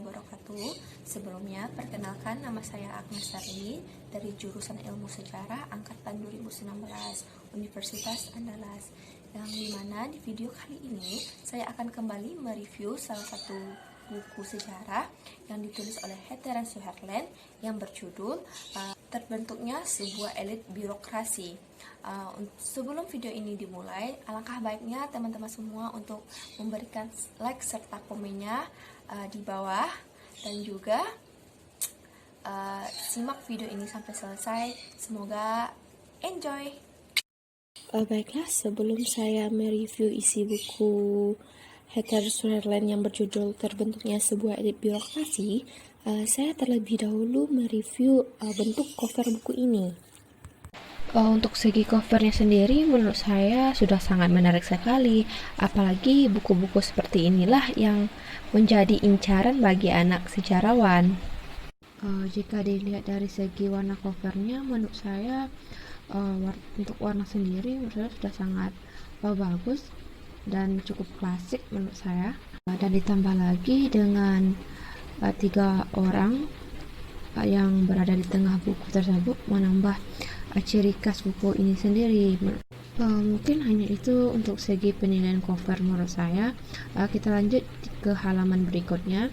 wabarakatuh. Sebelumnya, perkenalkan nama saya Agnes Sari dari jurusan Ilmu Sejarah Angkatan 2019 Universitas Andalas. Yang dimana di video kali ini saya akan kembali mereview salah satu buku sejarah yang ditulis oleh Hetheran Sutherland yang berjudul Terbentuknya Sebuah Elit Birokrasi. Sebelum video ini dimulai, alangkah baiknya teman-teman semua untuk memberikan like serta komennya di bawah, dan juga simak video ini sampai selesai. Semoga enjoy. Baiklah, sebelum saya mereview isi buku Hetheran Sutherland yang berjudul Terbentuknya Sebuah Elit Birokrasi, saya terlebih dahulu mereview bentuk cover buku ini. Untuk segi covernya sendiri menurut saya sudah sangat menarik sekali, apalagi buku-buku seperti inilah yang menjadi incaran bagi anak sejarawan. Jika dilihat dari segi warna covernya, menurut saya untuk warna sendiri menurut saya sudah sangat bagus dan cukup klasik menurut saya, dan ditambah lagi dengan 3 orang yang berada di tengah buku tersebut menambah ciri khas buku ini sendiri. Mungkin hanya itu untuk segi penilaian cover menurut saya. Kita lanjut ke halaman berikutnya.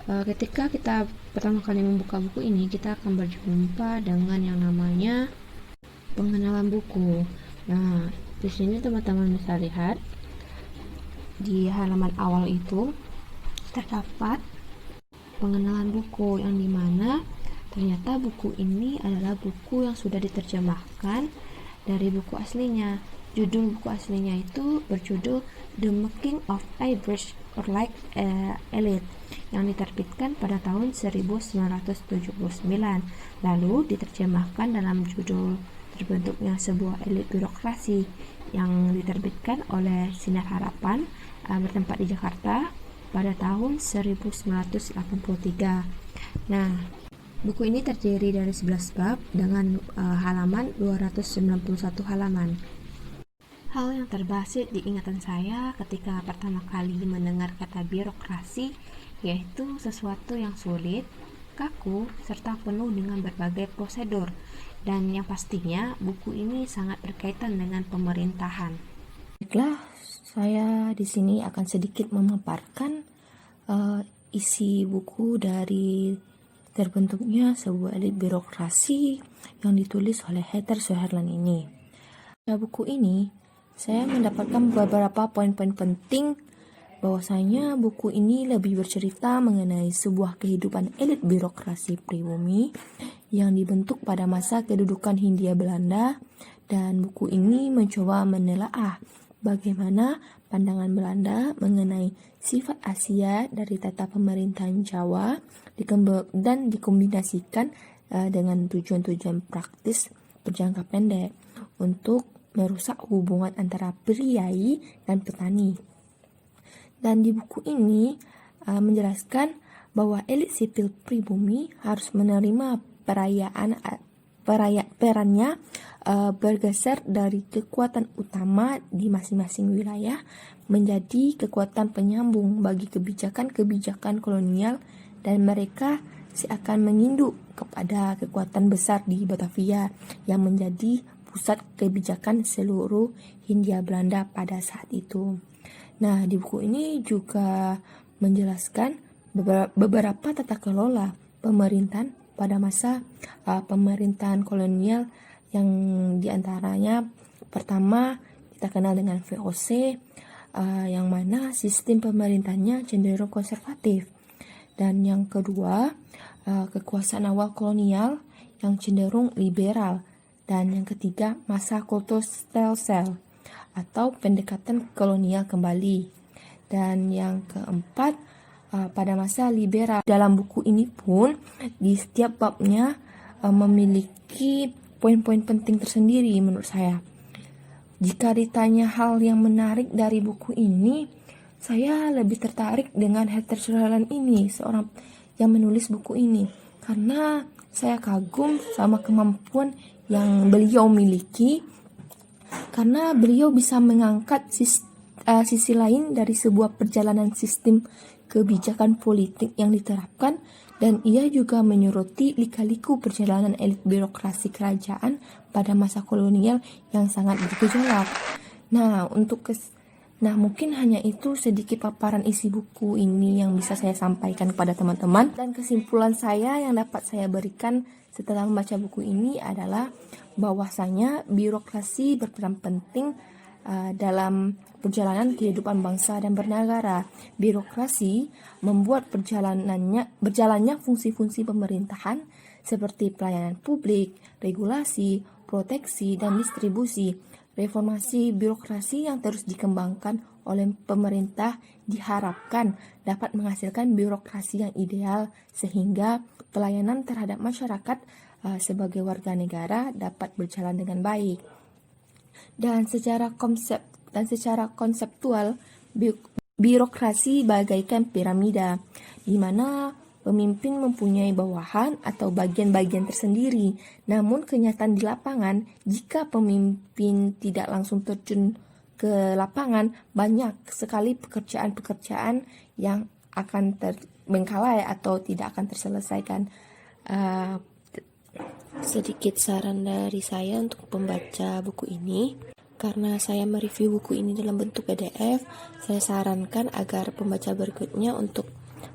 Ketika kita pertama kali membuka buku ini, kita akan berjumpa dengan yang namanya pengenalan buku. Nah, di sini teman-teman bisa lihat di halaman awal itu terdapat pengenalan buku, yang dimana ternyata buku ini adalah buku yang sudah diterjemahkan dari buku aslinya. Judul buku aslinya itu berjudul The Making of Irish Like Elite yang diterbitkan pada tahun 1979, lalu diterjemahkan dalam judul Terbentuknya Sebuah Elit Birokrasi yang diterbitkan oleh Sinar Harapan bertempat di Jakarta pada tahun 1983. Nah, buku ini terdiri dari 11 bab dengan halaman 291 halaman. Hal yang terbesit di ingatan saya ketika pertama kali mendengar kata birokrasi yaitu sesuatu yang sulit, kaku, serta penuh dengan berbagai prosedur, dan yang pastinya buku ini sangat berkaitan dengan pemerintahan. Baiklah, saya di sini akan sedikit memaparkan isi buku dari Terbentuknya Sebuah Elit Birokrasi yang ditulis oleh Hetheran Sutherland ini. Pada buku ini, saya mendapatkan beberapa poin-poin penting bahwasanya buku ini lebih bercerita mengenai sebuah kehidupan elit birokrasi pribumi yang dibentuk pada masa kedudukan Hindia Belanda, dan buku ini mencoba menelaah bagaimana pandangan Belanda mengenai sifat Asia dari tata pemerintahan Jawa dan dikombinasikan dengan tujuan-tujuan praktis berjangka pendek untuk merusak hubungan antara priai dan petani. Dan di buku ini menjelaskan bahwa elit sipil pribumi harus menerima perannya bergeser dari kekuatan utama di masing-masing wilayah menjadi kekuatan penyambung bagi kebijakan-kebijakan kolonial, dan mereka seakan menginduk kepada kekuatan besar di Batavia yang menjadi pusat kebijakan seluruh Hindia Belanda pada saat itu. Nah, di buku ini juga menjelaskan beberapa tata kelola pemerintahan pada masa pemerintahan kolonial, yang diantaranya pertama kita kenal dengan VOC, yang mana sistem pemerintahnya cenderung konservatif, dan yang kedua kekuasaan awal kolonial yang cenderung liberal, dan yang ketiga masa kultur stelsel atau pendekatan kolonial kembali, dan yang keempat pada masa liberal. Dalam buku ini pun di setiap babnya memiliki poin-poin penting tersendiri menurut saya. Jika ditanya hal yang menarik dari buku ini, saya lebih tertarik dengan Hetheran Sutherland ini, seorang yang menulis buku ini, karena saya kagum sama kemampuan yang beliau miliki, karena beliau bisa mengangkat sisi lain dari sebuah perjalanan sistem kebijakan politik yang diterapkan, dan ia juga menyoroti lika-liku perjalanan elit birokrasi kerajaan pada masa kolonial yang sangat bergejolak. Nah, mungkin hanya itu sedikit paparan isi buku ini yang bisa saya sampaikan kepada teman-teman. Dan kesimpulan saya yang dapat saya berikan setelah membaca buku ini adalah bahwasanya birokrasi berperan penting dalam perjalanan kehidupan bangsa dan bernegara. Birokrasi membuat berjalannya fungsi-fungsi pemerintahan seperti pelayanan publik, regulasi, proteksi, dan distribusi. Reformasi birokrasi yang terus dikembangkan oleh pemerintah diharapkan dapat menghasilkan birokrasi yang ideal sehingga pelayanan terhadap masyarakat sebagai warga negara dapat berjalan dengan baik. Dan secara konseptual, birokrasi bagaikan piramida, di mana pemimpin mempunyai bawahan atau bagian-bagian tersendiri. Namun kenyataan di lapangan, jika pemimpin tidak langsung terjun ke lapangan, banyak sekali pekerjaan-pekerjaan yang akan terbengkalai atau tidak akan terselesaikan. Sedikit saran dari saya untuk pembaca buku ini. Karena saya mereview buku ini dalam bentuk PDF, saya sarankan agar pembaca berikutnya untuk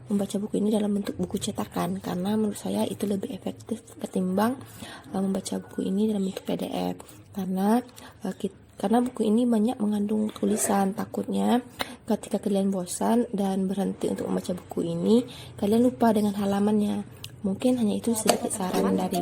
membaca buku ini dalam bentuk buku cetakan, karena menurut saya itu lebih efektif ketimbang membaca buku ini dalam bentuk PDF, karena buku ini banyak mengandung tulisan. Takutnya ketika kalian bosan dan berhenti untuk membaca buku ini, kalian lupa dengan halamannya. Mungkin hanya itu sedikit saran dari